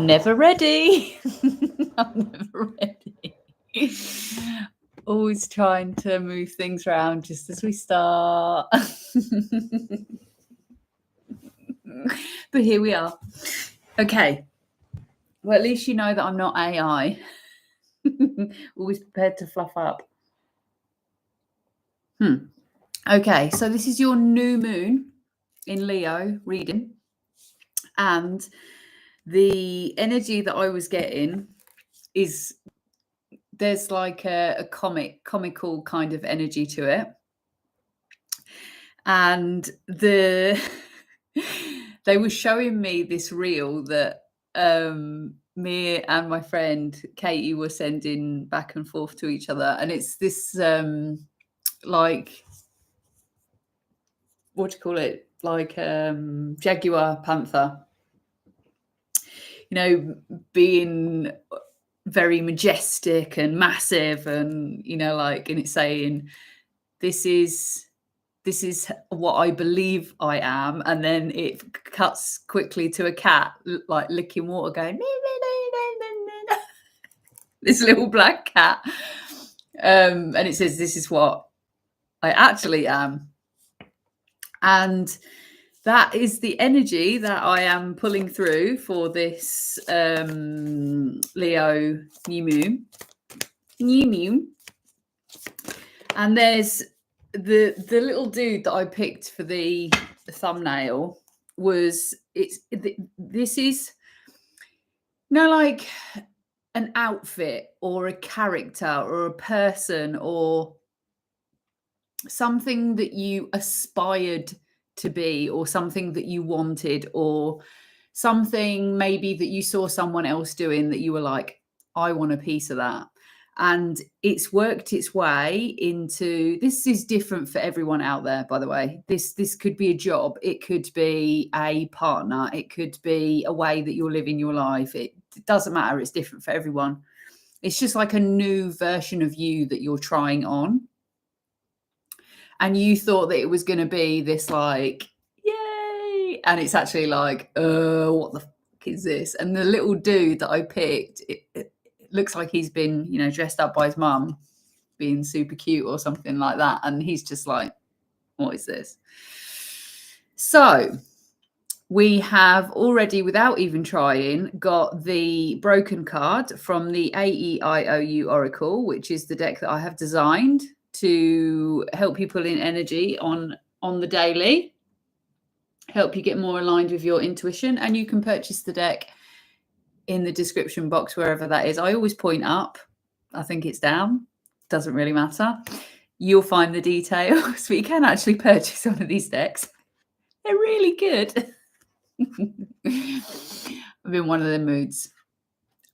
I'm never ready. I'm never ready. Always trying to move things around just as we start. But here we are. Okay. Well, at least you know that I'm not AI. Always prepared to fluff up. Okay, so this is your new moon in Leo reading. And the energy that I was getting is there's like a comical kind of energy to it. And they were showing me this reel that me and my friend Katie were sending back and forth to each other, and it's this like, what do you call it, like jaguar panther, you know, being very majestic and massive, and you know, like, and it's saying this is what I believe I am, and then it cuts quickly to a cat like licking water going this little black cat, and it says this is what I actually am. And that is the energy that I am pulling through for this Leo new moon. And there's the little dude that I picked for the thumbnail was this is, you know, like an outfit or a character or a person or something that you aspired to be, or something that you wanted, or something maybe that you saw someone else doing that you were like, I want a piece of that. And it's worked its way into, this is different for everyone out there, by the way. This could be a job, it could be a partner, it could be a way that you're living your life. It doesn't matter, it's different for everyone. It's just like a new version of you that you're trying on. And you thought that it was going to be this like, yay, and it's actually like, what the fuck is this? And the little dude that I picked, it looks like he's been, you know, dressed up by his mum, being super cute or something like that. And he's just like, what is this? So we have already, without even trying, got the Broken card from the AEIOU Oracle, which is the deck that I have designed to help you pull in energy on the daily, help you get more aligned with your intuition. And you can purchase the deck in the description box, wherever that is. I always point up. I think it's down. Doesn't really matter. You'll find the details, but you can actually purchase one of these decks. They're really good. I'm in one of the moods.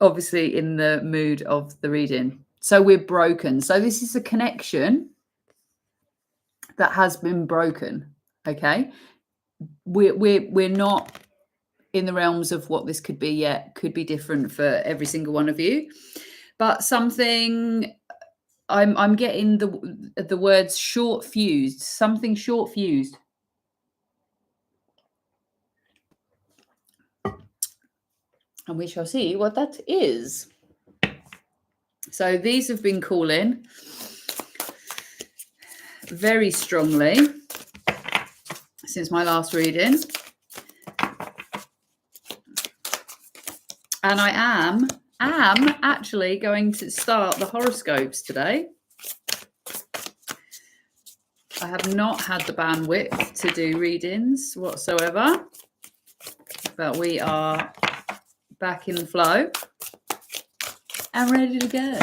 Obviously in the mood of the reading. So we're broken. So this is a connection that has been broken. Okay. We're not in the realms of what this could be yet. Could be different for every single one of you. But something, I'm getting the words short fused, something short fused. And we shall see what that is. So these have been calling very strongly since my last reading. And I am actually going to start the horoscopes today. I have not had the bandwidth to do readings whatsoever, but we are back in the flow and ready to go.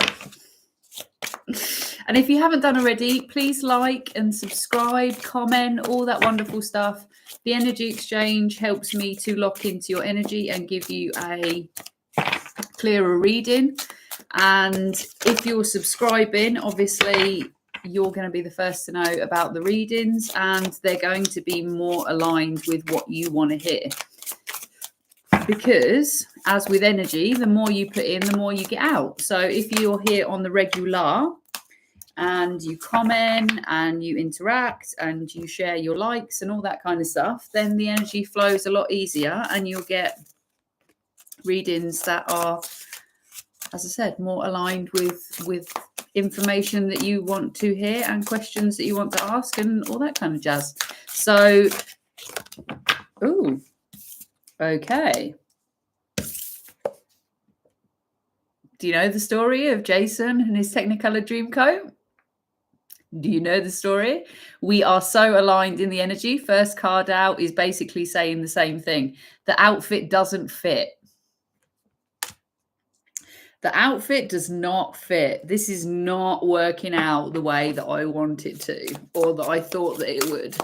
And if you haven't done already, please like and subscribe, comment, all that wonderful stuff. The energy exchange helps me to lock into your energy and give you a clearer reading. And if you're subscribing, obviously you're going to be the first to know about the readings, and they're going to be more aligned with what you want to hear. Because as with energy, the more you put in, the more you get out. So if you're here on the regular and you comment and you interact and you share your likes and all that kind of stuff, then the energy flows a lot easier and you'll get readings that are, as I said, more aligned with information that you want to hear and questions that you want to ask and all that kind of jazz. So, ooh, okay. Do you know the story of Jason and his Technicolor Dreamcoat? Do you know the story? We are so aligned in the energy. First card out is basically saying the same thing. The outfit doesn't fit. The outfit does not fit. This is not working out the way that I want it to, or that I thought that it would.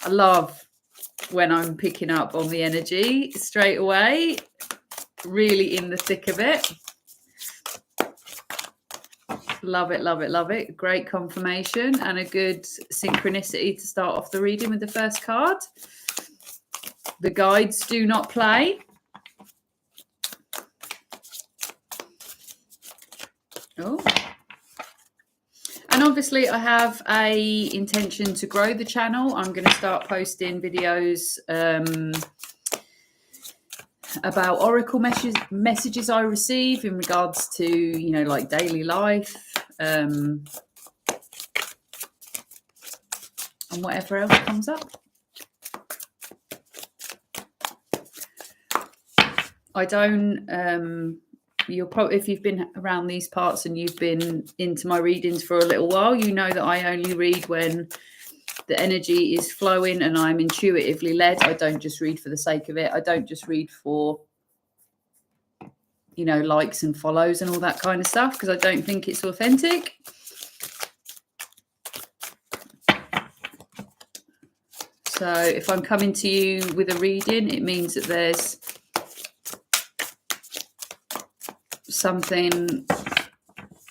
I love when I'm picking up on the energy straight away, really in the thick of it. Love it, love it, love it. Great confirmation and a good synchronicity to start off the reading with the first card. The guides do not play. Oh. And obviously I have a intention to grow the channel. I'm going to start posting videos about oracle messages I receive in regards to, you know, like daily life, and whatever else comes up. I don't you'll probably, if you've been around these parts and you've been into my readings for a little while, you know that I only read when the energy is flowing and I'm intuitively led. I don't just read for the sake of it. I don't just read for, you know, likes and follows and all that kind of stuff, because I don't think it's authentic. So if I'm coming to you with a reading, it means that there's something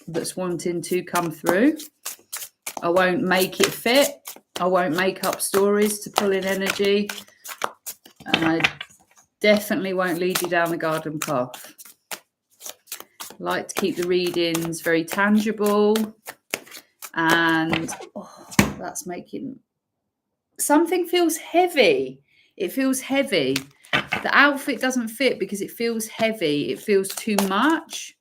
that's wanting to come through. I won't make it fit. I won't make up stories to pull in energy. And I definitely won't lead you down the garden path. I like to keep the readings very tangible. And that's making... Something feels heavy. It feels heavy. The outfit doesn't fit because it feels heavy. It feels too much.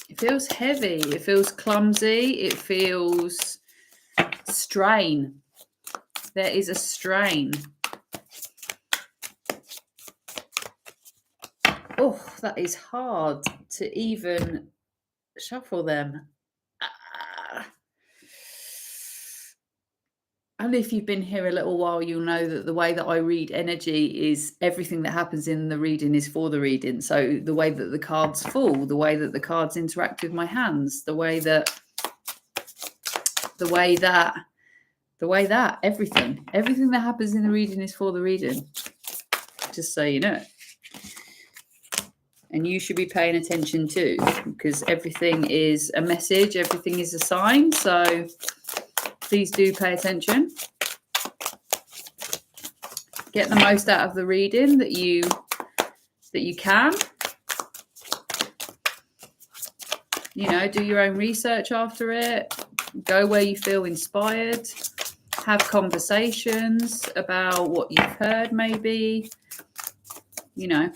It feels heavy. It feels clumsy. It feels strain. There is a strain. Oh, that is hard to even shuffle them. And if you've been here a little while, you'll know that the way that I read energy is everything that happens in the reading is for the reading. So the way that the cards fall, the way that the cards interact with my hands, the way that everything that happens in the reading is for the reading. Just so you know. And you should be paying attention too, because everything is a message, everything is a sign. So please do pay attention. Get the most out of the reading that you can. You know, do your own research after it. Go where you feel inspired. Have conversations about what you've heard, maybe. You know,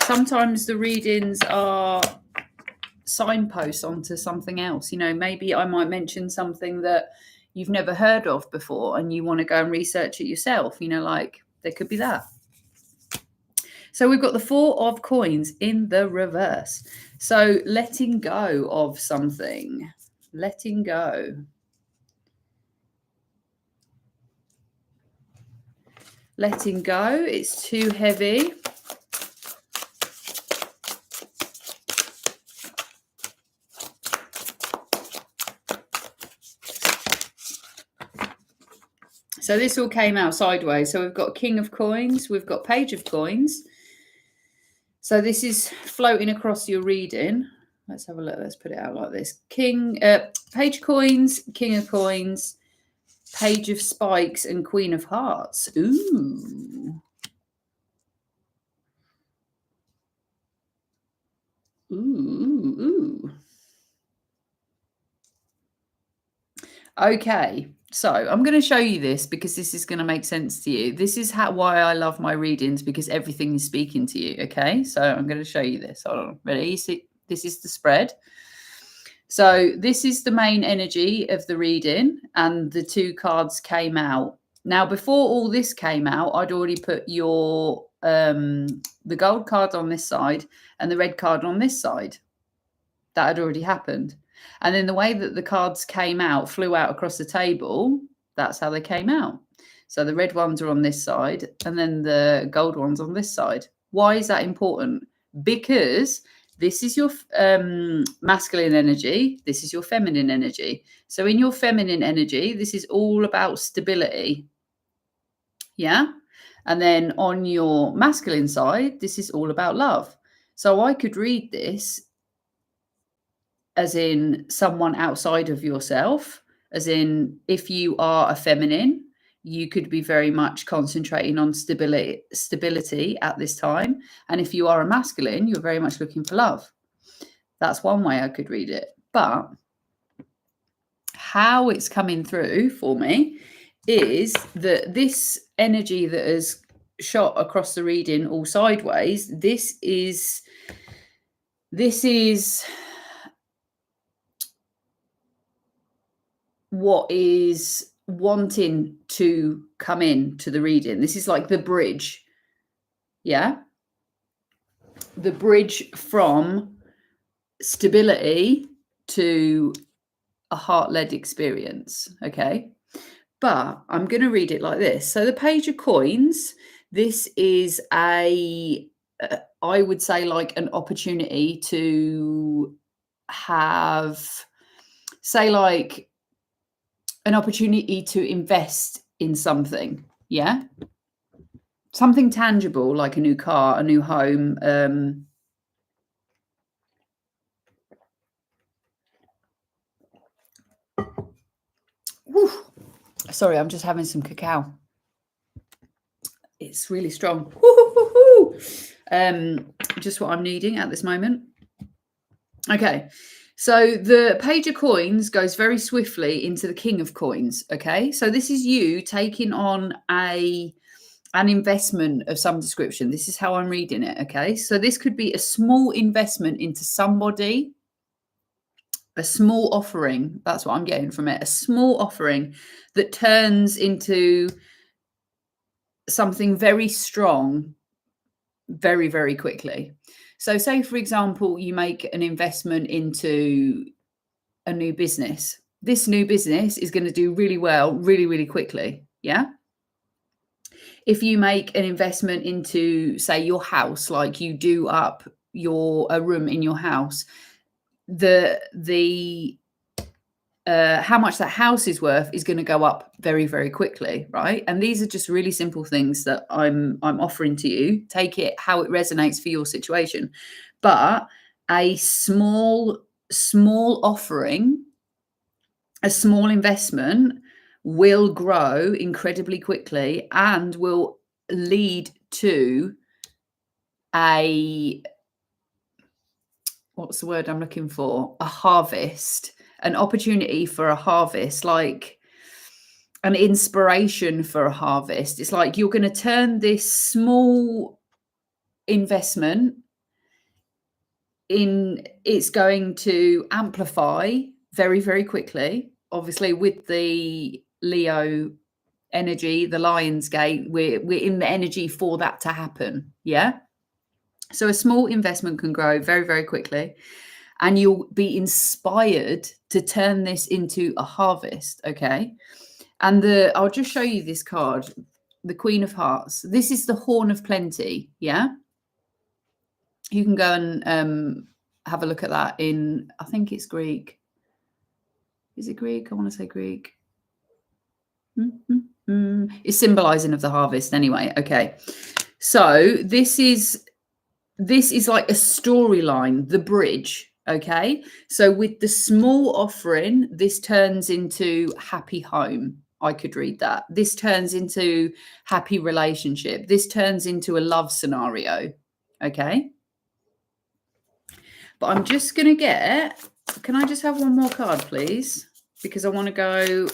sometimes the readings are signposts onto something else. You know, maybe I might mention something that you've never heard of before and you want to go and research it yourself. You know, like there could be that. So we've got the 4 of coins in the reverse. So letting go of something. Letting go. Letting go. It's too heavy. So this all came out sideways. So we've got King of Coins. We've got Page of Coins. So this is floating across your reading. Let's have a look. Let's put it out like this. Page Coins, King of Coins, Page of Spikes, and Queen of Hearts. Ooh. Ooh. Okay. So I'm going to show you this because this is going to make sense to you. This is why I love my readings, because everything is speaking to you. Okay, so I'm going to show you this. Hold on, ready? See, this is the spread. So this is the main energy of the reading, and the two cards came out. Now, before all this came out, I'd already put your the gold card on this side and the red card on this side. That had already happened. And then the way that the cards came out, flew out across the table, that's how they came out. So the red ones are on this side and then the gold ones on this side. Why is that important? Because this is your masculine energy. This is your feminine energy. So in your feminine energy, this is all about stability. Yeah. And then on your masculine side, this is all about love. So I could read this as in someone outside of yourself, as in if you are a feminine, you could be very much concentrating on stability at this time. And if you are a masculine, you're very much looking for love. That's one way I could read it. But how it's coming through for me is that this energy that has shot across the reading all sideways, this is what is wanting to come in to the reading. This is like the bridge. Yeah. The bridge from stability to a heart-led experience. Okay. But I'm going to read it like this. So the Page of Coins, this is I would say like an opportunity to have, say, like an opportunity to invest in something. Yeah. Something tangible, like a new car, a new home. Whew. Sorry, I'm just having some cacao. It's really strong. Just what I'm needing at this moment. Okay. So the Page of Coins goes very swiftly into the King of Coins. Okay. So this is you taking on an investment of some description. This is how I'm reading it. Okay. So this could be a small investment into somebody, a small offering. That's what I'm getting from it. A small offering that turns into something very strong very, very quickly. So say, for example, you make an investment into a new business. This new business is going to do really well, really, really quickly. Yeah. If you make an investment into, say, your house, like you do up a room in your house, how much that house is worth is going to go up very, very quickly, right? And these are just really simple things that I'm offering to you. Take it how it resonates for your situation. But a small offering, a small investment will grow incredibly quickly and will lead to what's the word I'm looking for? A harvest. An opportunity for a harvest, like an inspiration for a harvest. It's like you're going to turn this small investment it's going to amplify very, very quickly. Obviously, with the Leo energy, the Lion's Gate, we're in the energy for that to happen. Yeah. So a small investment can grow very, very quickly. And you'll be inspired to turn this into a harvest. Okay. And I'll just show you this card, the Queen of Hearts. This is the Horn of Plenty. Yeah. You can go and have a look at that I think it's Greek. Is it Greek? I want to say Greek. It's symbolizing of the harvest anyway. Okay. So this is like a storyline, the bridge. Okay. So with the small offering, this turns into happy home. I could read that. This turns into happy relationship. This turns into a love scenario. Okay. But I'm just going to can I just have one more card, please? Because I want to go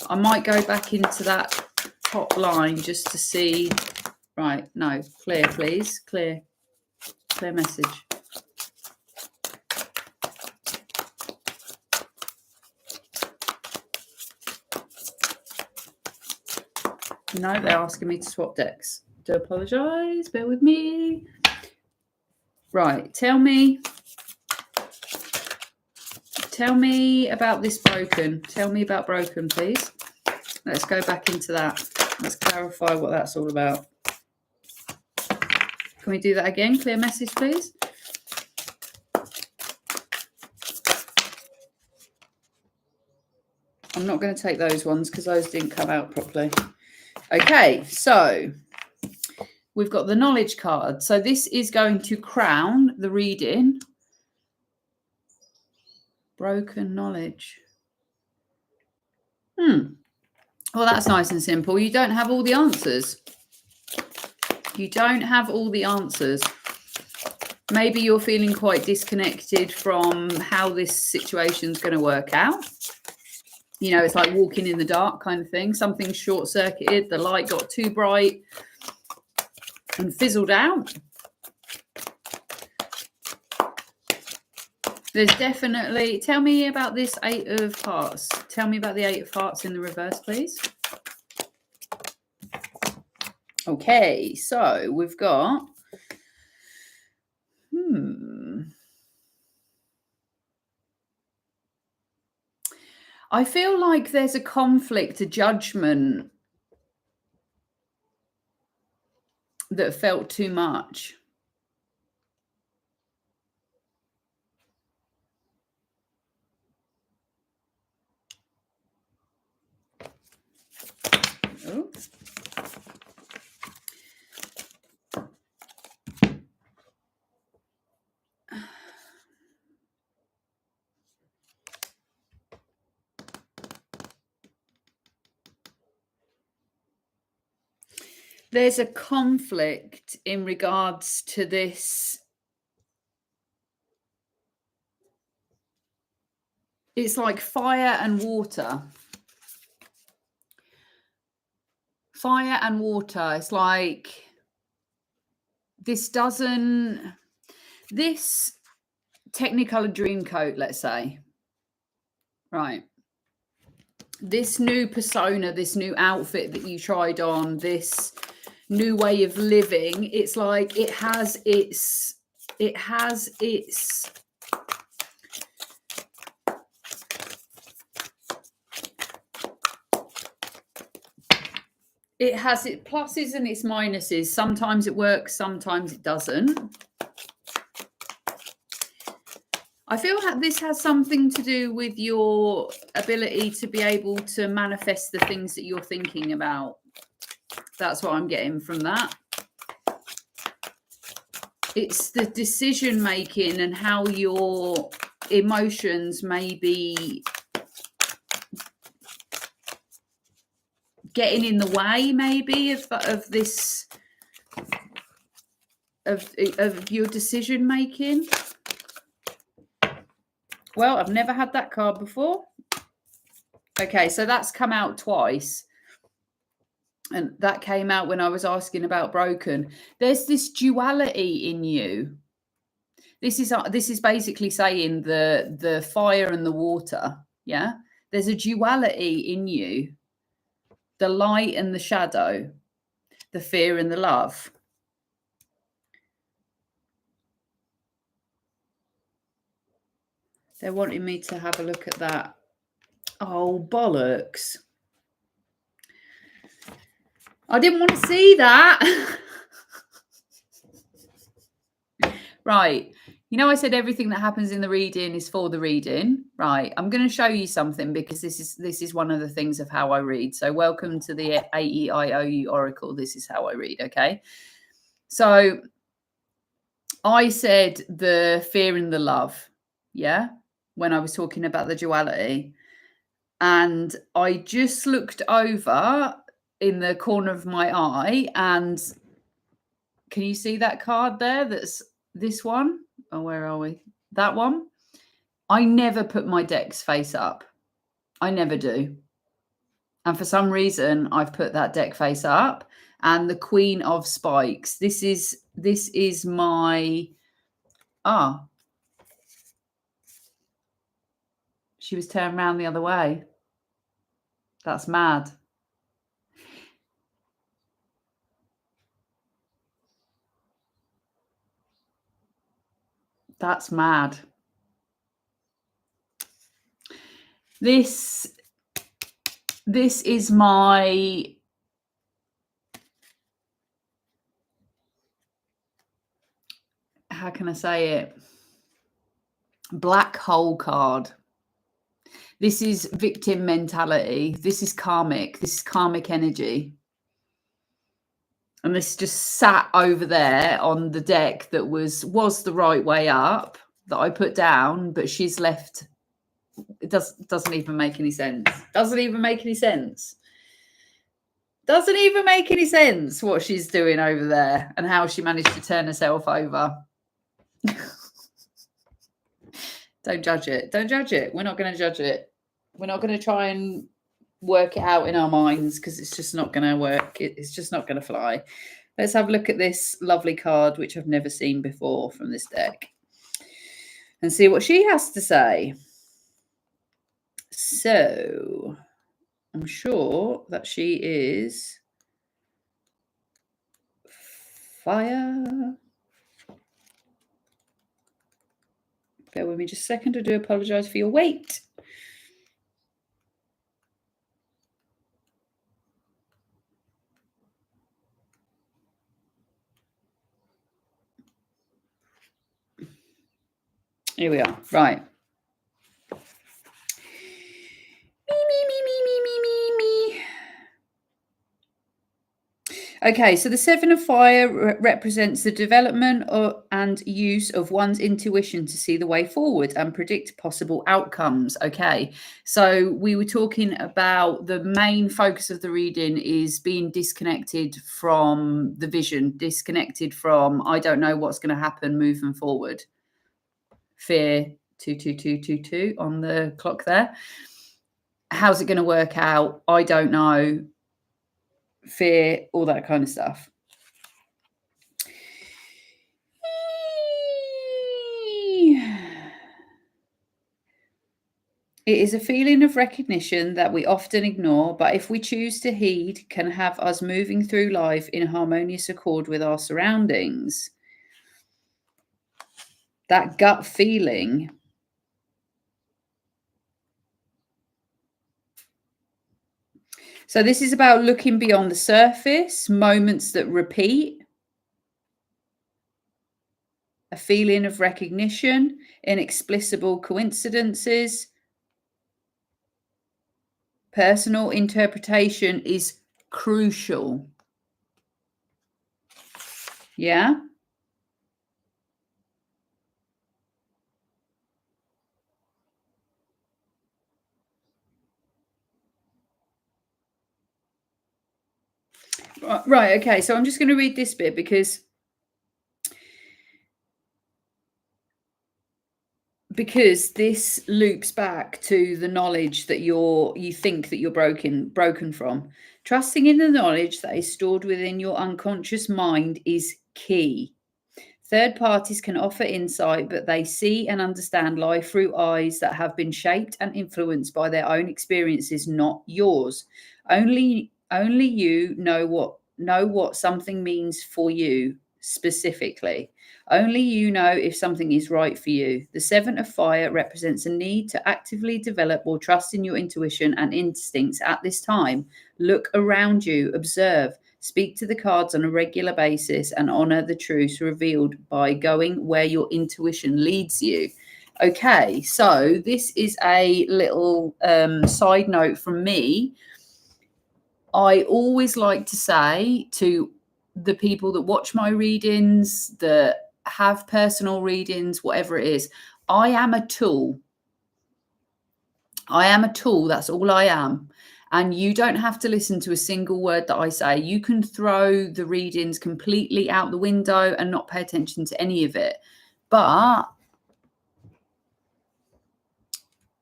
I might go back into that top line just to see. Right, no, clear, please. Clear message. No, they're asking me to swap decks. Do apologise, bear with me. Right, tell me about this broken. Tell me about broken, please. Let's go back into that. Let's clarify what that's all about. Can we do that again? Clear message, please. I'm not going to take those ones because those didn't come out properly. Okay, so we've got the knowledge card. So this is going to crown the reading. Broken knowledge. Well, that's nice and simple. You don't have all the answers. You don't have all the answers. Maybe you're feeling quite disconnected from how this situation's going to work out. You know, it's like walking in the dark kind of thing. Something short-circuited. The light got too bright and fizzled out. There's definitely... Tell me about this 8 of Hearts. Tell me about the 8 of Hearts in the reverse, please. Okay, so we've got... I feel like there's a conflict, a judgment that felt too much. Oh. There's a conflict in regards to this. It's like fire and water. Fire and water. It's like this Technicolor Dreamcoat, let's say. Right. This new persona, this new outfit that you tried on, this new way of living, it's like it has its pluses and its minuses. Sometimes it works, sometimes it doesn't. I feel like this has something to do with your ability to be able to manifest the things that you're thinking about. That's what I'm getting from that. It's the decision making and how your emotions may be getting in the way, maybe, of this, of your decision making. Well, I've never had that card before. Okay, so that's come out twice. And that came out when I was asking about broken. There's this duality in you. This is basically saying the fire and the water. Yeah, there's a duality in you. The light and the shadow, the fear and the love. They're wanting me to have a look at that. Oh, bollocks. I didn't want to see that. Right. You know, I said everything that happens in the reading is for the reading. Right. I'm going to show you something because this is one of the things of how I read. So welcome to the AEIOU Oracle. This is how I read. Okay. So I said the fear and the love. Yeah. When I was talking about the duality. And I just looked over in the corner of my eye, and can you see that card there? That's this one. Oh, where are we? That one. I never put my decks face up. I never do. And for some reason, I've put that deck face up, and the Queen of Spikes. This is my, she was turned around the other way. That's mad. That's mad. This is my, how can I say it? Black hole card. This is victim mentality. This is karmic. This is karmic energy. And this just sat over there on the deck that was the right way up that I put down, but she's left. It doesn't even make any sense. Doesn't even make any sense. Doesn't even make any sense what she's doing over there and how she managed to turn herself over. Don't judge it. Don't judge it. We're not going to judge it. We're not going to try and work it out in our minds because it's just not going to work. It's just not going to fly. Let's have a look at this lovely card, which I've never seen before from this deck, and see what she has to say. So I'm sure that she is fire. Bear with me just a second. I do apologise for your wait. Here we are. Right. Me. Okay, so the Seven of Fire represents the development and use of one's intuition to see the way forward and predict possible outcomes. Okay, so we were talking about the main focus of the reading is being disconnected from the vision, disconnected from, I don't know what's going to happen moving forward. Fear 22222 on the clock there. How's it going to work out? I don't know. Fear, all that kind of stuff. It is a feeling of recognition that we often ignore, but if we choose to heed, can have us moving through life in harmonious accord with our surroundings. That gut feeling. So this is about looking beyond the surface, moments that repeat, a feeling of recognition, inexplicable coincidences. Personal interpretation is crucial. Yeah? Right, okay, so I'm just going to read this bit because this loops back to the knowledge that you think that you're broken from. Trusting in the knowledge that is stored within your unconscious mind is key. Third parties can offer insight, but they see and understand life through eyes that have been shaped and influenced by their own experiences, not yours. Only you know what something means for you specifically. Only you know if something is right for you. The Seven of Fire represents a need to actively develop or trust in your intuition and instincts at this time. Look around you, observe, speak to the cards on a regular basis, and honor the truths revealed by going where your intuition leads you. Okay, so this is a little side note from me. I always like to say to the people that watch my readings, that have personal readings, whatever it is, I am a tool. I am a tool. That's all I am. And you don't have to listen to a single word that I say. You can throw the readings completely out the window and not pay attention to any of it. But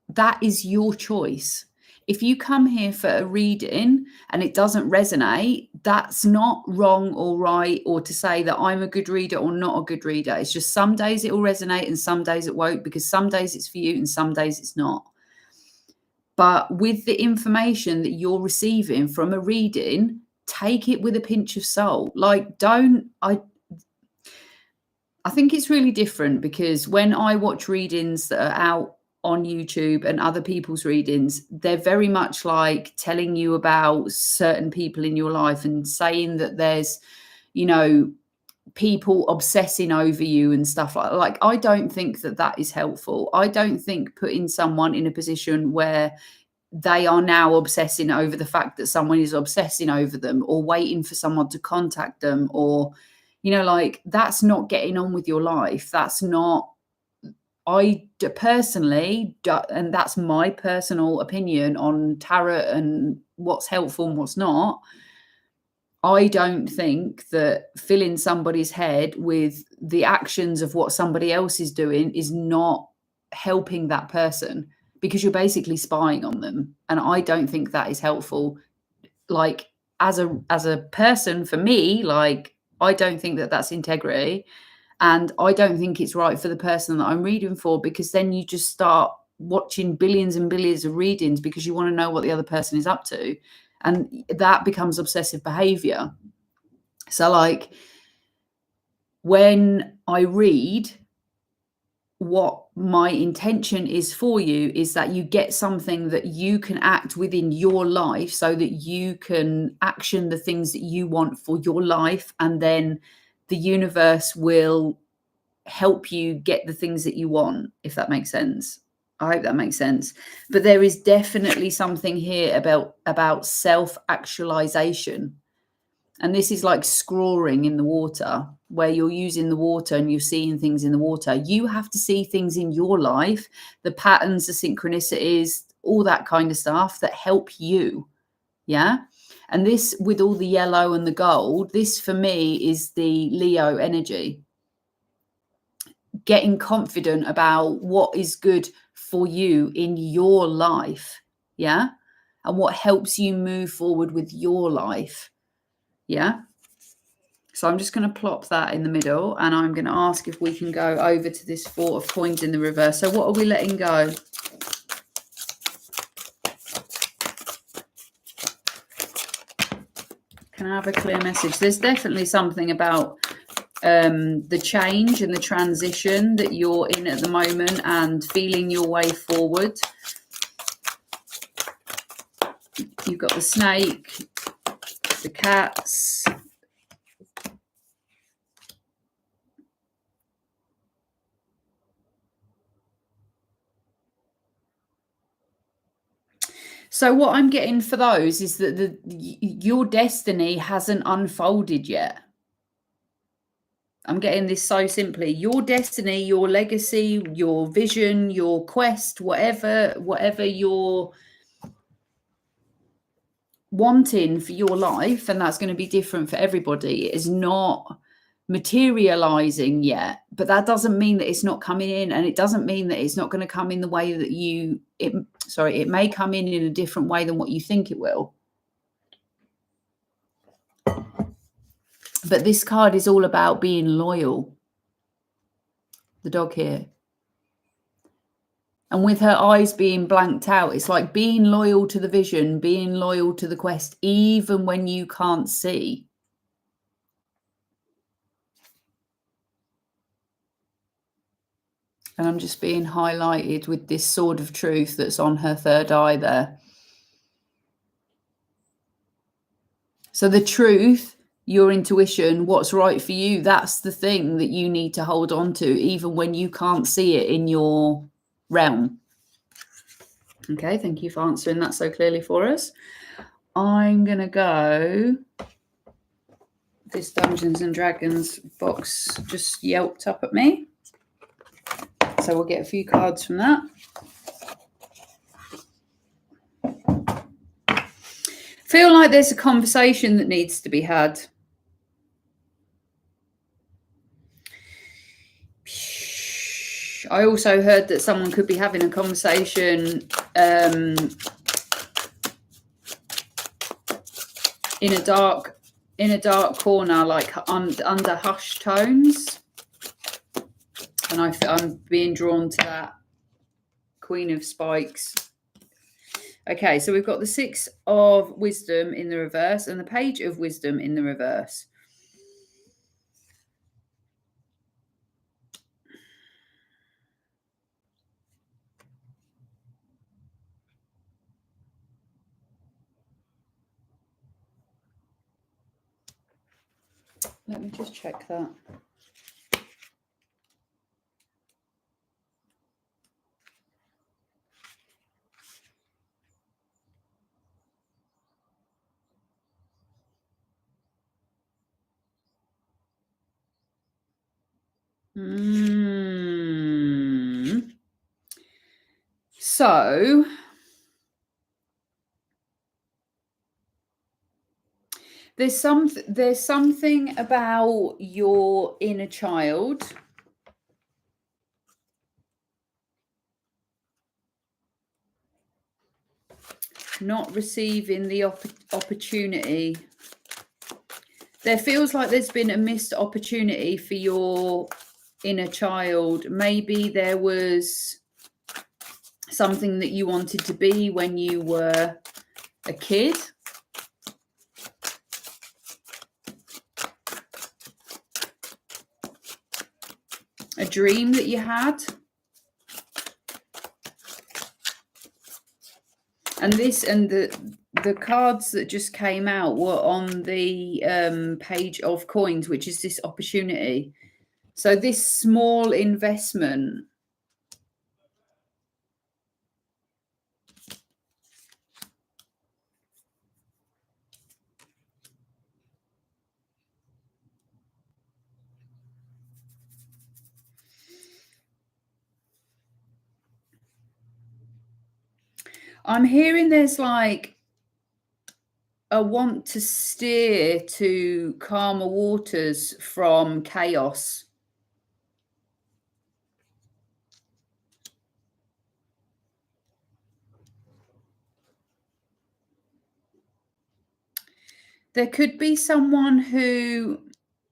that is your choice. If you come here for a reading and it doesn't resonate, that's not wrong or right, or to say that I'm a good reader or not a good reader. It's just some days it will resonate and some days it won't, because some days it's for you and some days it's not. But with the information that you're receiving from a reading, take it with a pinch of salt. Like, I think it's really different, because when I watch readings that are out on YouTube and other people's readings, they're very much like telling you about certain people in your life and saying that there's, you know, people obsessing over you and stuff like I don't think that that is helpful. I don't think putting someone in a position where they are now obsessing over the fact that someone is obsessing over them, or waiting for someone to contact them, or, you know, like, that's not getting on with your life. That's not, personally, and that's my personal opinion on tarot and what's helpful and what's not. I don't think that filling somebody's head with the actions of what somebody else is doing is not helping that person, because you're basically spying on them. And I don't think that is helpful. Like, as a person, for me, like, I don't think that that's integrity. And I don't think it's right for the person that I'm reading for, because then you just start watching billions and billions of readings because you want to know what the other person is up to. And that becomes obsessive behavior. So, like, when I read, what my intention is for you is that you get something that you can act within your life, so that you can action the things that you want for your life. And then the universe will help you get the things that you want, if that makes sense. I hope that makes sense. But there is definitely something here about self-actualization. And this is like scrawling in the water, where you're using the water and you're seeing things in the water. You have to see things in your life, the patterns, the synchronicities, all that kind of stuff that help you. Yeah. And this, with all the yellow and the gold, this for me is the Leo energy. Getting confident about what is good for you in your life. Yeah. And what helps you move forward with your life. Yeah. So I'm just going to plop that in the middle, and I'm going to ask if we can go over to this 4 of coins in the reverse. So what are we letting go? Can I have a clear message? There's definitely something about the change and the transition that you're in at the moment, and feeling your way forward. You've got the snake, the cats. So what I'm getting for those is that your destiny hasn't unfolded yet. I'm getting this so simply. Your destiny, your legacy, your vision, your quest, whatever you're wanting for your life, and that's going to be different for everybody, is not materializing yet. But that doesn't mean that it's not coming in, and it doesn't mean that it's not going to come in the way that it may come in a different way than what you think it will. But this card is all about being loyal. The dog here. And with her eyes being blanked out, it's like being loyal to the vision, being loyal to the quest, even when you can't see. And I'm just being highlighted with this sword of truth that's on her third eye there. So the truth, your intuition, what's right for you, that's the thing that you need to hold on to, even when you can't see it in your realm. Okay, thank you for answering that so clearly for us. I'm going to go... This Dungeons and Dragons box just yelped up at me. So we'll get a few cards from that. Feel like there's a conversation that needs to be had. I also heard that someone could be having a conversation in a dark corner, like under hushed tones. And I'm being drawn to that Queen of Spikes. Okay, so we've got the Six of Wisdom in the reverse and the Page of Wisdom in the reverse. Let me just check that. So there's something about your inner child not receiving the opportunity. There feels like there's been a missed opportunity for your inner child. Maybe there was something that you wanted to be when you were a kid. A dream that you had. And the cards that just came out were on the Page of Coins, which is this opportunity. So this small investment I'm hearing there's like a want to steer to calmer waters from chaos. There could be someone who,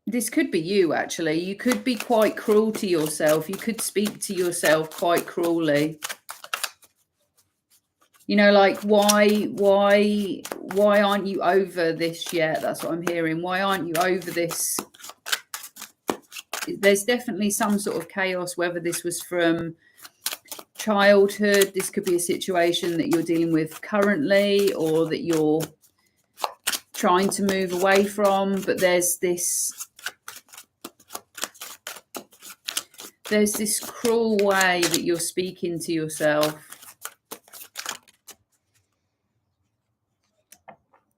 this could be you actually, you could be quite cruel to yourself. You could speak to yourself quite cruelly. You know, like, why aren't you over this yet? That's what I'm hearing. Why aren't you over this? There's definitely some sort of chaos, whether this was from childhood. This could be a situation that you're dealing with currently or that you're trying to move away from. But there's this cruel way that you're speaking to yourself.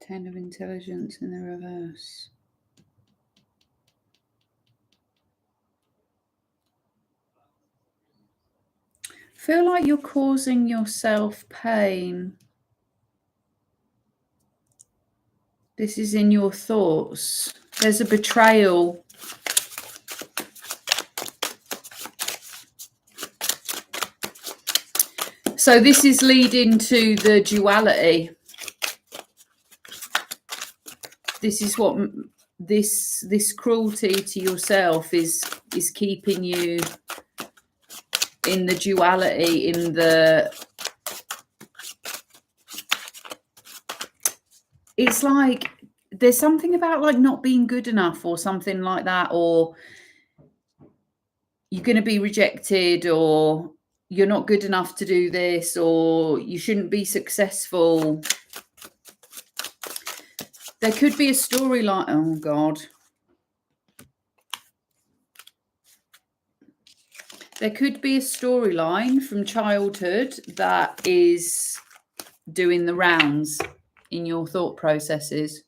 10 of Intelligence in the reverse. Feel like you're causing yourself pain. This is in your thoughts. There's a betrayal. So this is leading to the duality. This is what this cruelty to yourself is keeping you in the duality, in the, it's like there's something about like not being good enough or something like that, or you're going to be rejected, or you're not good enough to do this, or you shouldn't be successful. There could be a storyline. Oh God. There could be a storyline from childhood that is doing the rounds in your thought processes.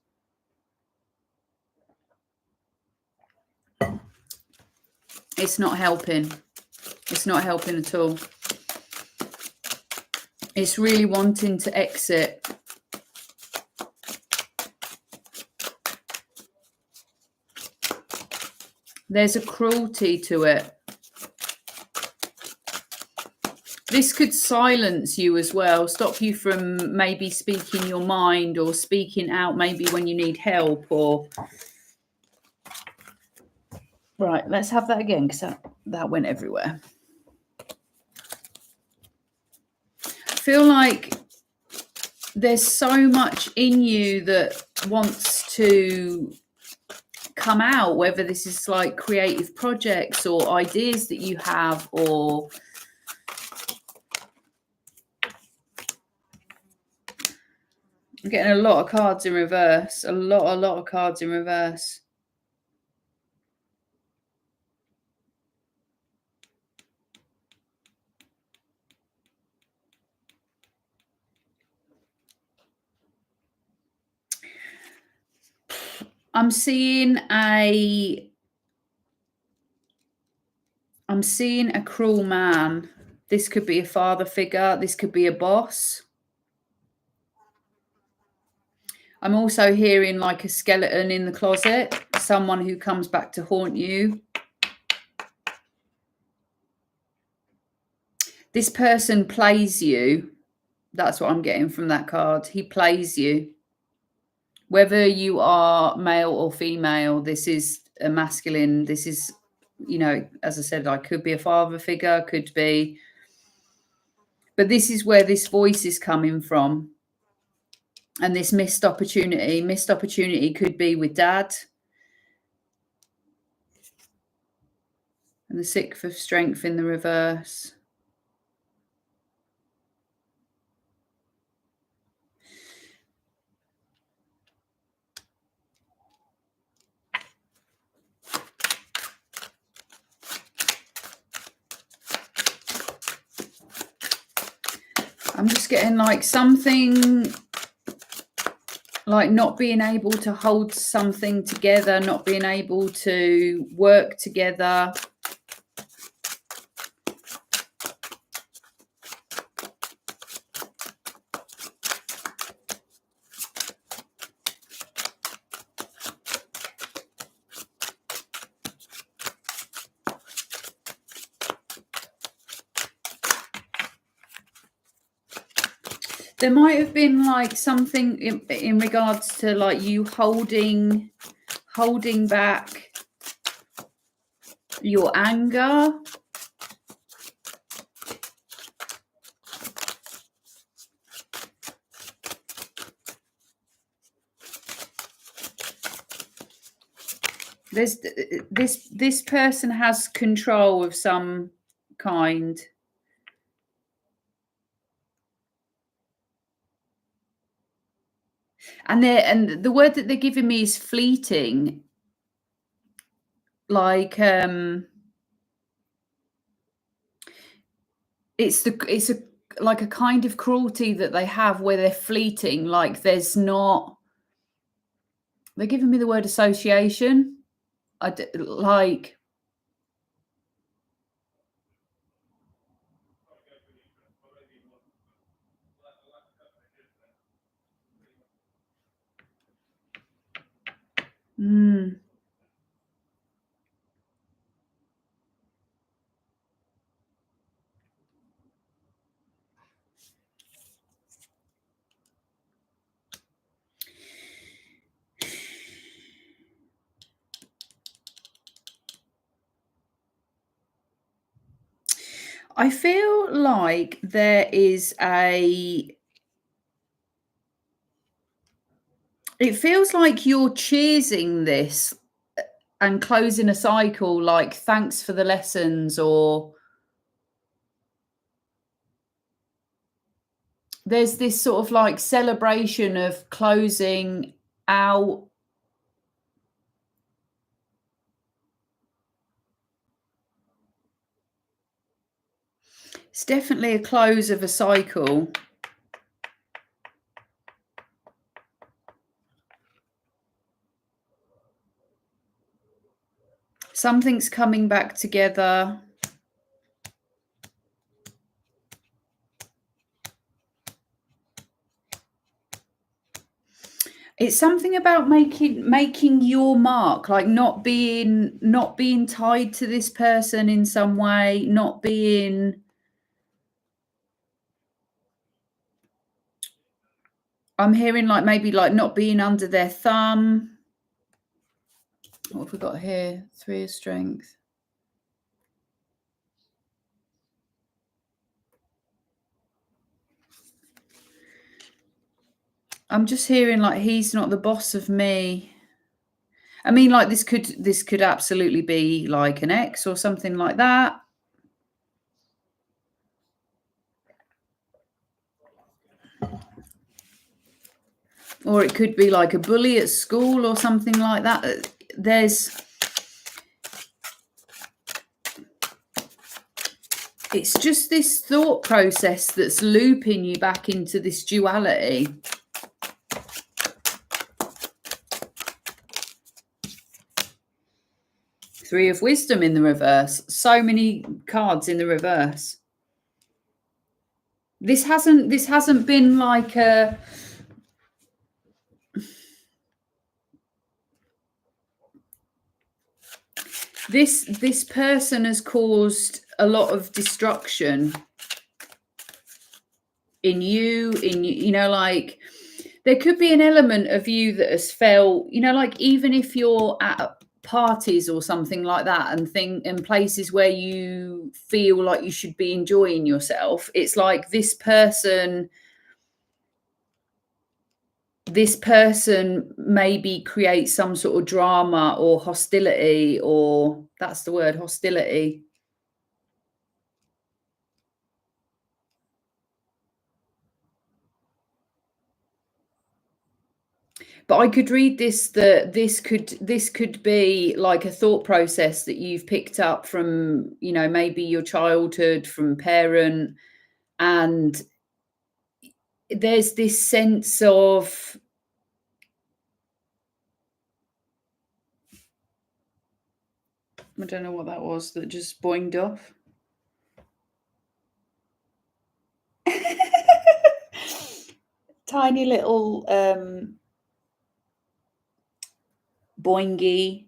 It's not helping. It's not helping at all. It's really wanting to exit. There's a cruelty to it. This could silence you as well, stop you from maybe speaking your mind or speaking out maybe when you need help or... Right, let's have that again because that went everywhere. I feel like there's so much in you that wants to come out, whether this is like creative projects or ideas that you have, or... I'm getting a lot of cards in reverse. A lot of cards in reverse. I'm seeing a cruel man. This could be a father figure. This could be a boss. I'm also hearing like a skeleton in the closet, someone who comes back to haunt you. This person plays you. That's what I'm getting from that card. He plays you. Whether you are male or female, this is a masculine. This is, you know, as I said, I could be a father figure, could be. But this is where this voice is coming from. And this missed opportunity could be with dad. And the 6 of strength in the reverse. I'm just getting like something like not being able to hold something together, not being able to work together. There might have been like something in regards to like you holding back your anger. There's this person has control of some kind. And the word that they're giving me is fleeting. Like it's like a kind of cruelty that they have where they're fleeting. Like there's not. They're giving me the word association. Like. I feel like there is it feels like you're cheersing this and closing a cycle, like thanks for the lessons, or there's this sort of like celebration of closing out. It's definitely a close of a cycle. Something's coming back together. It's something about making your mark, like not being tied to this person in some way, not being I'm hearing like maybe like not being under their thumb. What have we got here? 3 of Strength. I'm just hearing like he's not the boss of me. I mean, like this could absolutely be like an ex or something like that. Or it could be like a bully at school or something like that. It's just this thought process that's looping you back into this duality. Three of Wisdom in the reverse. So many cards in the reverse. This hasn't been like a this person has caused a lot of destruction in you, like there could be an element of you that has felt, like even if you're at parties or something like that and in places where you feel like you should be enjoying yourself, it's like this person maybe creates some sort of drama or hostility, or that's the word, hostility. But I could read this that this could be like a thought process that you've picked up from, maybe your childhood, from parent, and there's this sense of I don't know what that was that just boinged off. Tiny little boingy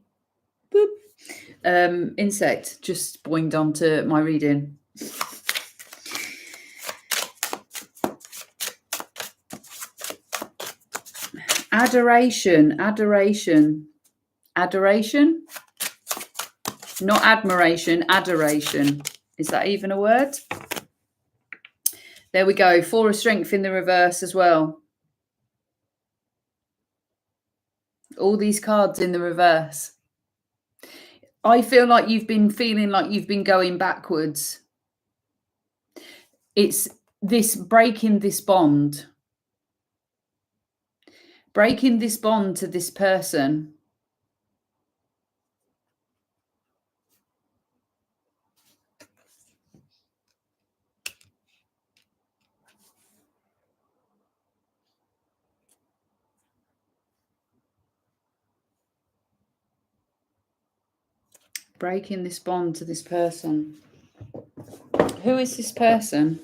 boop insect just boinged onto my reading. Adoration, not admiration, adoration. Is that even a word? There we go. 4 of Strength in the reverse as well. All these cards in the reverse. I feel like you've been feeling like you've been going backwards. It's this breaking this bond. Breaking this bond to this person. Breaking this bond to this person. Who is this person?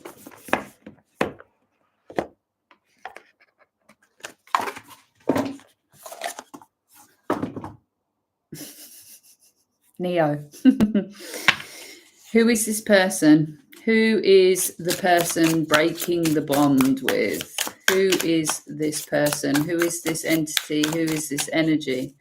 Neo. Who is this person? Who is the person breaking the bond with? Who is this person? Who is this entity? Who is this energy?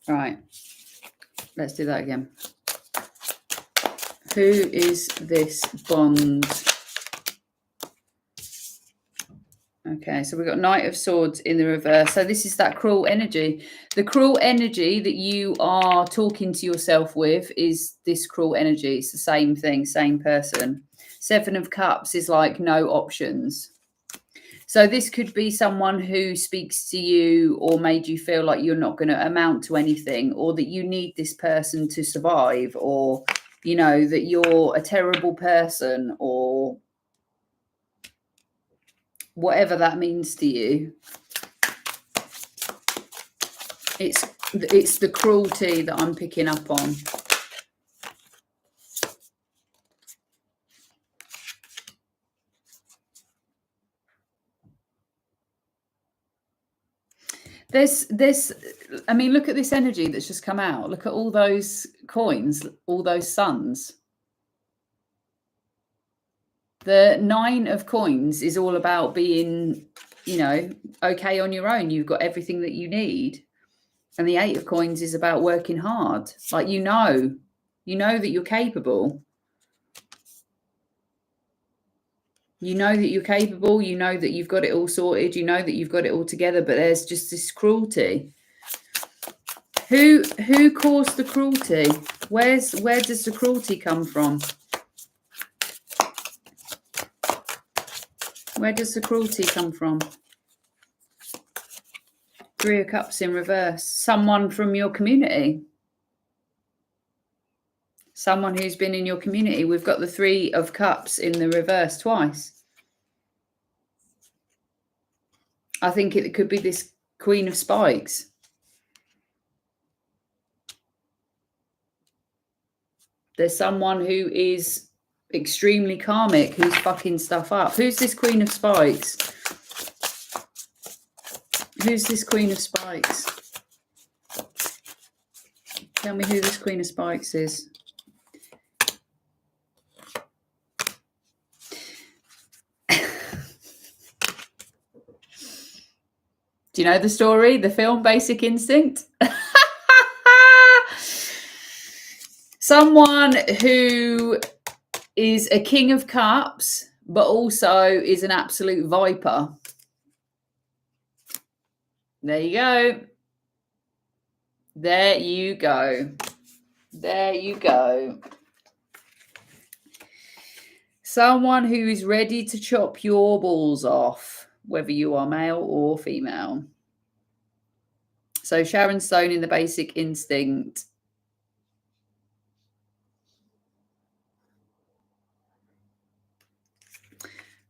All right. Let's do that again. Who is this bond? Okay, so we've got Knight of Swords in the reverse. So this is that cruel energy. The cruel energy that you are talking to yourself with is this cruel energy. It's the same thing, same person. 7 of Cups is like no options. So this could be someone who speaks to you or made you feel like you're not going to amount to anything, or that you need this person to survive, or, that you're a terrible person, or whatever that means to you. It's the cruelty that I'm picking up on. There's I mean, look at this energy that's just come out. Look at all those coins, all those suns. The 9 of coins is all about being, you know, okay on your own. You've got everything that you need. And the 8 of coins is about working hard. Like, you know that you're capable. You know that you're capable. You know that you've got it all sorted. You know that you've got it all together. But there's just this cruelty. Who caused the cruelty? Where does the cruelty come from? Where does the cruelty come from? 3 of Cups in reverse. Someone from your community. Someone who's been in your community. We've got the 3 of Cups in the reverse twice. I think it could be this Queen of Spikes. There's someone who is extremely karmic, who's fucking stuff up. Who's this Queen of Spikes? Who's this Queen of Spikes? Tell me who this Queen of Spikes is. Do you know the story? The film Basic Instinct? Someone who is a King of Cups, but also is an absolute viper. There you go. There you go. There you go. Someone who is ready to chop your balls off, whether you are male or female. So Sharon Stone in the Basic Instinct.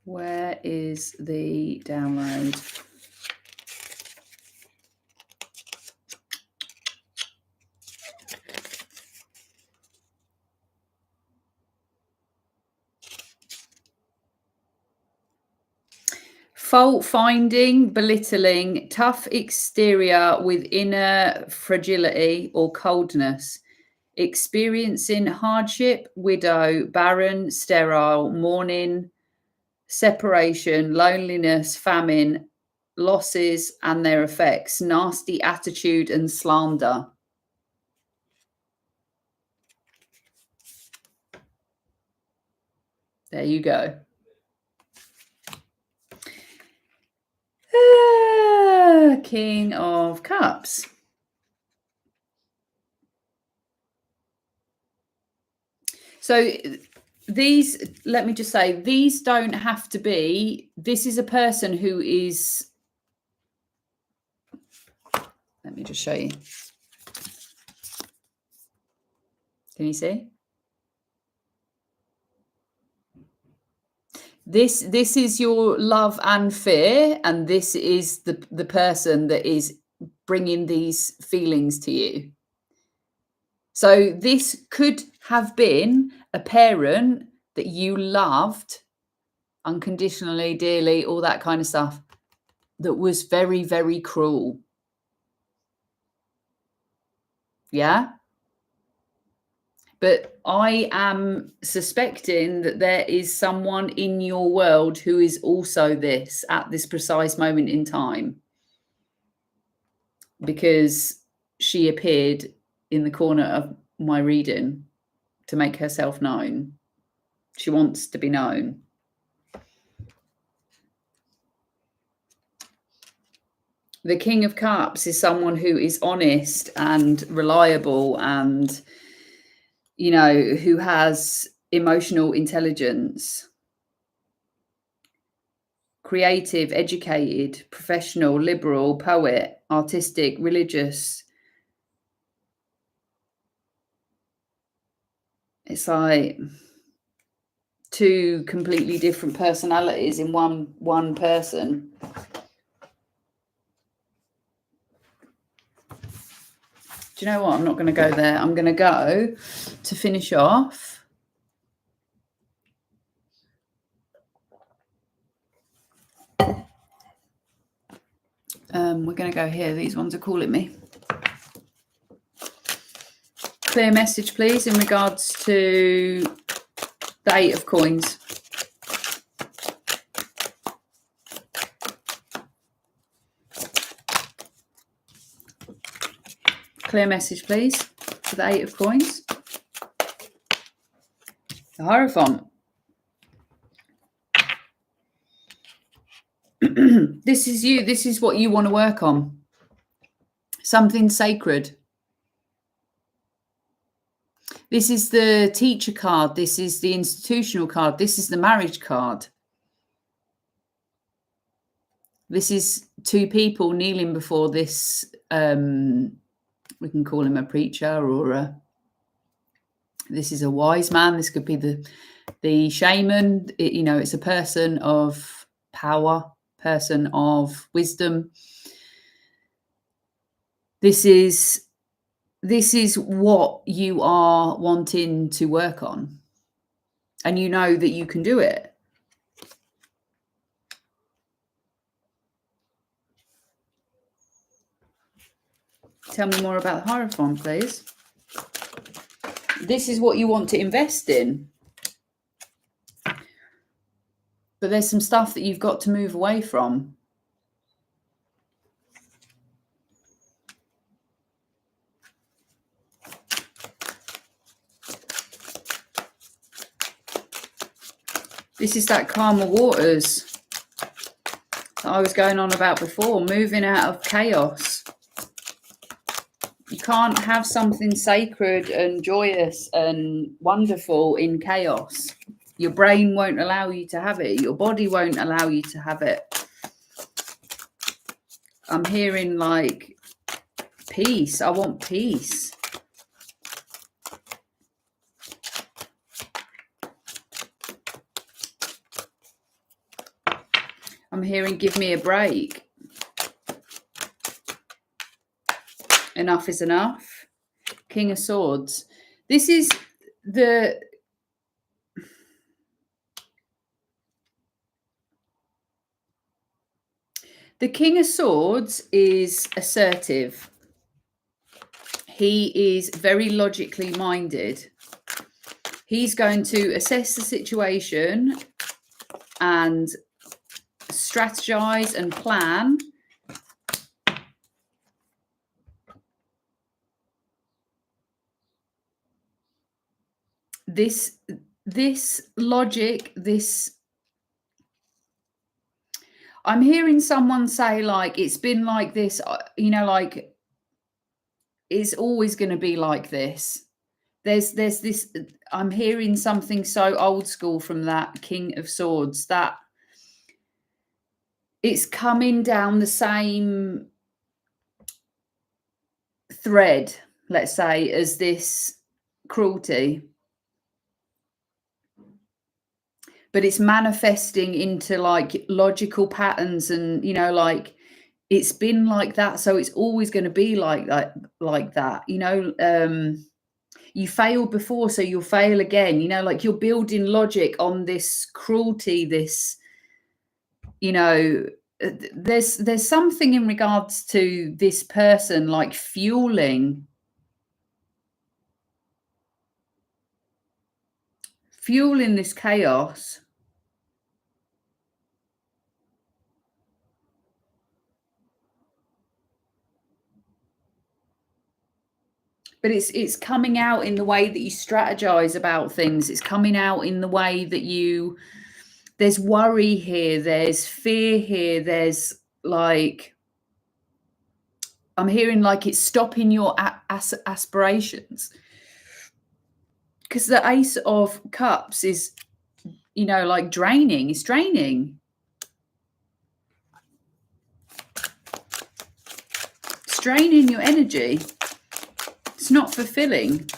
Where is the download? Fault finding, belittling, tough exterior with inner fragility or coldness, experiencing hardship, widow, barren, sterile, mourning, separation, loneliness, famine, losses and their effects, nasty attitude and slander. There you go. King of Cups. So these, let me just say, these don't have to be, this is a person who is, let me just show you. Can you see? This is your love and fear, and this is the person that is bringing these feelings to you. So this could have been a parent that you loved unconditionally, dearly, all that kind of stuff, that was very, very cruel. Yeah? But I am suspecting that there is someone in your world who is also this at this precise moment in time, because she appeared in the corner of my reading to make herself known. She wants to be known. The King of Cups is someone who is honest and reliable and, you know, who has emotional intelligence, creative, educated, professional, liberal, poet, artistic, religious. It's like 2 completely different personalities in one person. Do you know what? I'm not going to go there. I'm going to go to finish off. We're going to go here. These ones are calling me. Clear message, please, in regards to the 8 of Coins. Clear message, please, for the 8 of Coins. The Hierophant. This is you. This is what you want to work on. Something sacred. This is the teacher card. This is the institutional card. This is the marriage card. This is 2 people kneeling before this. We can call him a preacher or this is a wise man. This could be the shaman. It's a person of power, person of wisdom. This is what you are wanting to work on, and you know that you can do it. Tell me more about the Hierophant, please. This is what you want to invest in. But there's some stuff that you've got to move away from. This is that calmer waters that I was going on about before, moving out of chaos. You can't have something sacred and joyous and wonderful in chaos. Your brain won't allow you to have it. Your body won't allow you to have it. I'm hearing like peace. I want peace. I'm hearing give me a break. Enough is enough. King of Swords. This is the King of Swords is assertive. He is very logically minded. He's going to assess the situation and strategize and plan. This logic, I'm hearing someone say like it's been like this, like it's always going to be like this. There's this, I'm hearing something so old school from that King of Swords, that it's coming down the same thread, let's say, as this cruelty. But it's manifesting into like logical patterns and, like it's been like that. So it's always going to be like that. You failed before, so you'll fail again, like you're building logic on this cruelty, this, there's something in regards to this person, like fueling this chaos. But it's coming out in the way that you strategize about things. It's coming out in the way that there's worry here, there's fear here, there's like, I'm hearing like it's stopping your aspirations. Because the Ace of Cups is, like draining. It's draining. It's draining your energy. It's not fulfilling.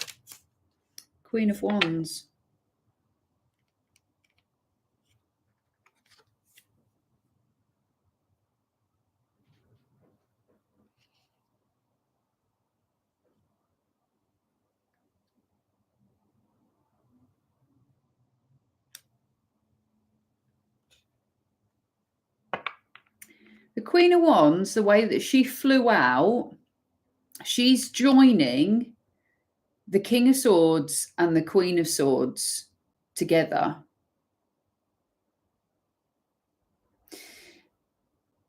Queen of Wands. The Queen of Wands, the way that she flew out, she's joining the King of Swords and the Queen of Swords together.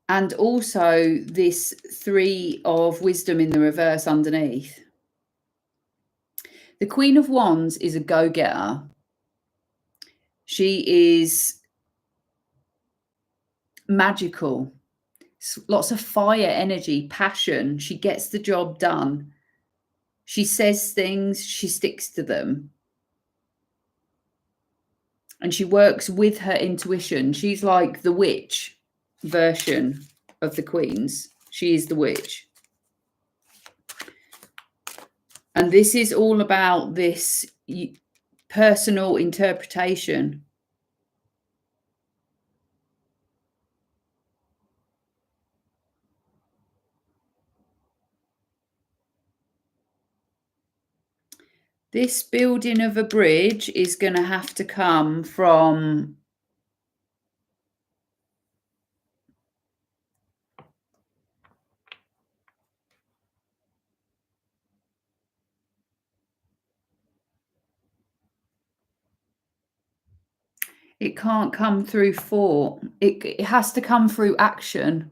And also this Three of Wisdom in the reverse underneath. The Queen of Wands is a go-getter. She is magical. Lots of fire energy, passion. She gets the job done. She says things, she sticks to them. And she works with her intuition. She's like the witch version of the queens. She is the witch. And this is all about this personal interpretation. This building of a bridge is going to have to come from it can't come through thought. It has to come through action.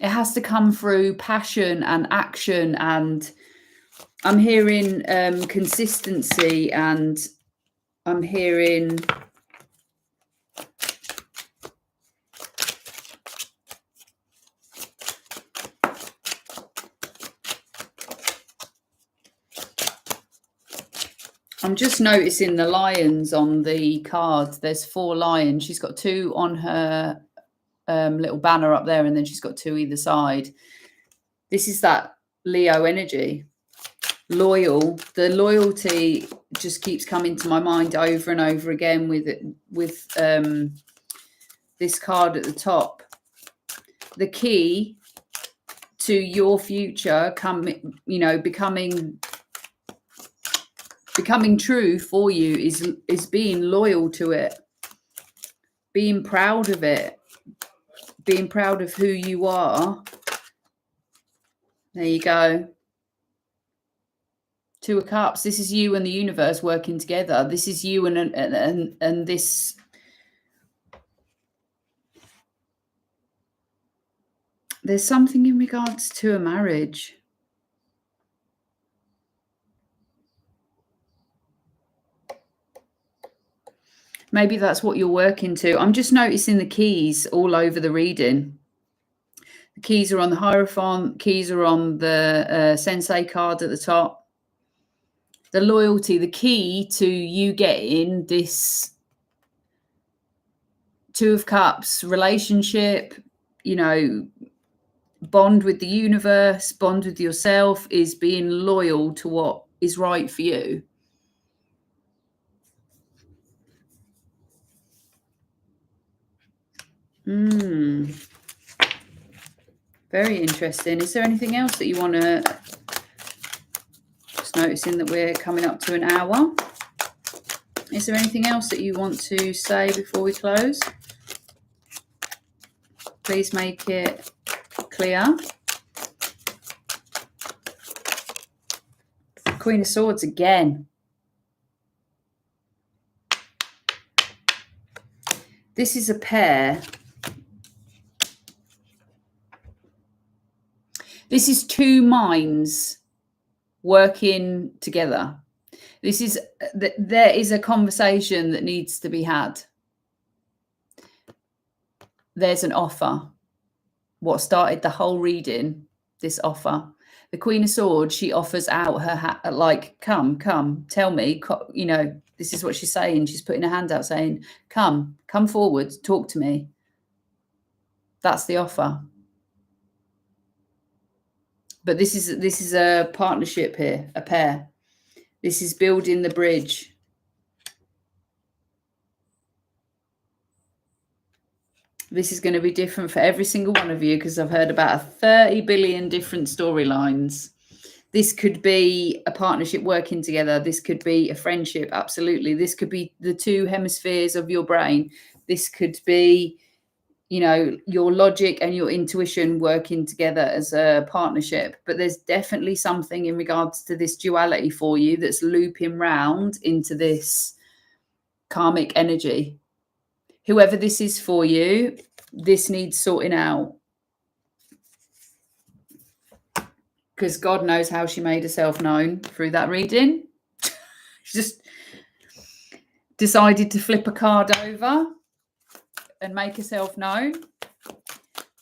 It has to come through passion and action. And I'm hearing consistency, and I'm hearing I'm just noticing the lions on the card. There's 4 lions. She's got 2 on her little banner up there, and then she's got 2 either side. This is that Leo energy. Loyal. The loyalty just keeps coming to my mind over and over again with this card at the top. The key to your future becoming true for you is being loyal to it, being proud of it, being proud of who you are. There you go. 2 of Cups. This is you and the universe working together. This is you and this. There's something in regards to a marriage. Maybe that's what you're working to. I'm just noticing the keys all over the reading. The keys are on the Hierophant. Keys are on the Sensei card at the top. The loyalty, the key to you getting this 2 of Cups relationship, bond with the universe, bond with yourself, is being loyal to what is right for you. Very interesting. Is there anything else that you want to... Just noticing that we're coming up to an hour. Is there anything else that you want to say before we close? Please make it clear. Queen of Swords again. This is a pair. This is 2 minds working together. There is a conversation that needs to be had. There's an offer. What started the whole reading, this offer. The Queen of Swords, she offers out her hat, like, come, tell me, this is what she's saying. She's putting her hand out saying, come forward, talk to me. That's the offer. But this is a partnership here, a pair. This is building the bridge. This is going to be different for every single one of you, because I've heard about 30 billion different storylines. This could be a partnership working together. This could be a friendship, absolutely. This could be the 2 hemispheres of your brain. This could be your logic and your intuition working together as a partnership. But there's definitely something in regards to this duality for you that's looping round into this karmic energy. Whoever this is for you, this needs sorting out, because God knows how she made herself known through that reading. She just decided to flip a card over and make herself known.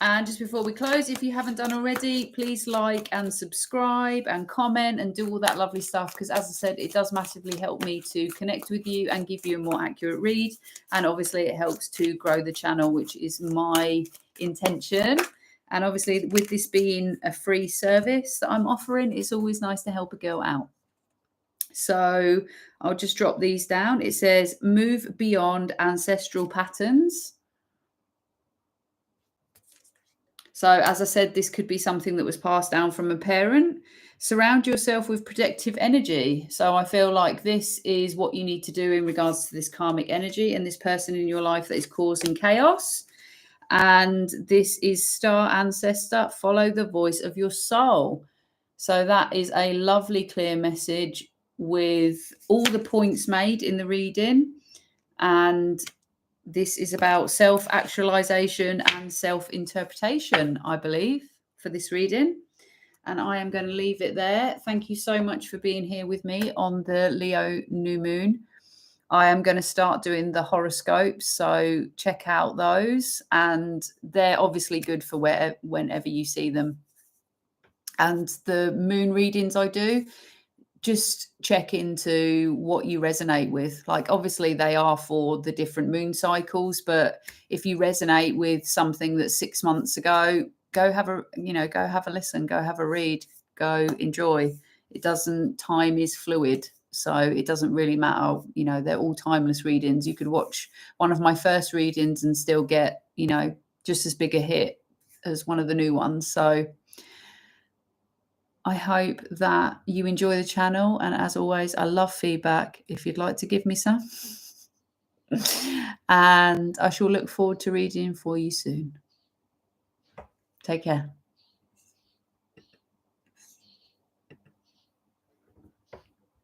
And just before we close, if you haven't done already, please like and subscribe and comment and do all that lovely stuff, because as I said, it does massively help me to connect with you and give you a more accurate read. And obviously it helps to grow the channel, which is my intention. And obviously with this being a free service that I'm offering, it's always nice to help a girl out. So I'll just drop these down. It says, move beyond ancestral patterns. So as I said, this could be something that was passed down from a parent. Surround yourself with protective energy. So I feel like this is what you need to do in regards to this karmic energy and this person in your life that is causing chaos. And this is Star Ancestor, follow the voice of your soul. So that is a lovely, clear message with all the points made in the reading. And this is about self-actualization and self-interpretation, I believe, for this reading. And I am going to leave it there. Thank you so much for being here with me on the Leo new moon. I am going to start doing the horoscopes, so check out those. And they're obviously good for whenever you see them. And the moon readings I do, just check into what you resonate with. Like, obviously they are for the different moon cycles, but if you resonate with something that's 6 months ago, go have a listen, go have a read, go enjoy. It doesn't, time is fluid, so it doesn't really matter. They're all timeless readings. You could watch one of my first readings and still get, just as big a hit as one of the new ones. So I hope that you enjoy the channel. And as always, I love feedback if you'd like to give me some. And I shall look forward to reading for you soon. Take care.